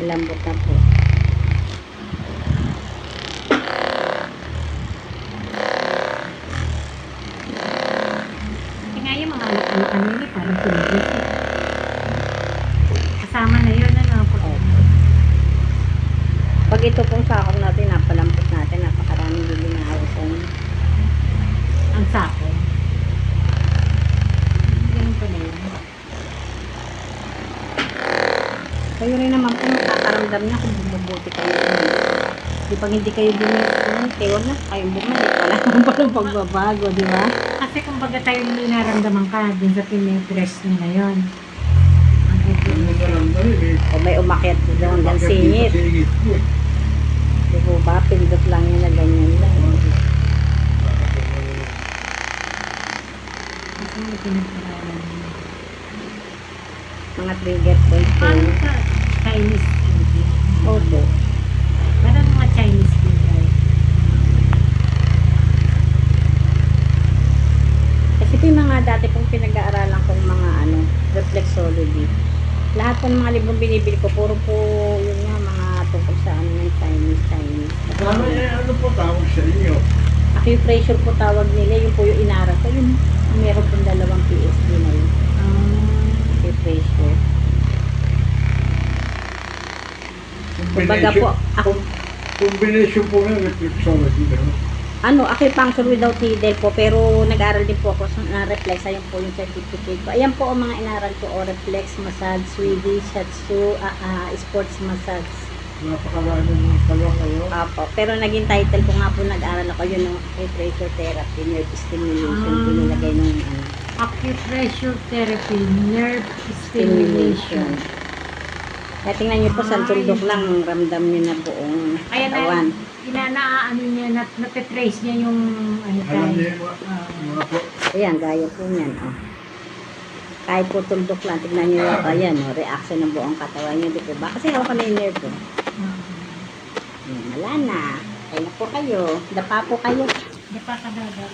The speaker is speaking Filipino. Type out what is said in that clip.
Malambot na po. Kaya yung mga anak-anak nila parang pinigil. Kasama na yun, ano? Pag ito pong sakong natin, napalambot natin, napakaraming lilinawasan. Ang sako. Ganun pala yun. Kayo rin naman po makakaramdam niya kung bumubuti kayo. Di pag hindi kayo bumiti, huwag na kayong bumalik. Wala naman palang pagbabago, di ba? Kasi kung baga tayo naramdaman ka dun sa pinag-dress nyo na yun. O may umakyat doon hanggang singit. Di po ba? Pindot lang yun na ganyan lang. Kasi may pinag-aralan nyo. Mga trigger points po. Paano sa Chinese food? Opo. Parang mga Chinese food ay. Kasi po yung mga dati pong pinag-aaralan kong mga reflexology. Lahat po ng mga librong binibili ko, puro po yun nga mga tungkol sa ng Chinese. Ano po tawag sa inyo? Acupressure po tawag nila, yun po yung inaral ko. Yun, meron pong 2 PhD na yun. Acupressure. Kumbaga po, Combination po ng reflexology. acupuncture without needle po, pero nag-aral din po ako sa reflex. Ayun po yung certificate ko. Ayan po ang mga inaral ko, reflex massage, Swedish, Shatsu, sports massage. Napakarami ng talong kayo. Apo. Pero naging title ko nga po, nag-aral ako yun ng acupressure therapy, nerve stimulation. Pinilagay nung Acupressure therapy, nerve stimulation. Kaya tingnan nyo po, sa tuldok lang, ramdam nyo na buong Kaya katawan. inaano niya, nape-trace niya yung ano Alam tayo. niyo mga po. Ayan, gaya po yan. Oh. Kahit po tuldok lang, tignan nyo yung ayan, reaction ng buong katawan nyo. Di po ba? Kasi ako na yung nerve ko. Wala na. Kaya na po kayo. Dapa po kayo. Hindi pa kadadala.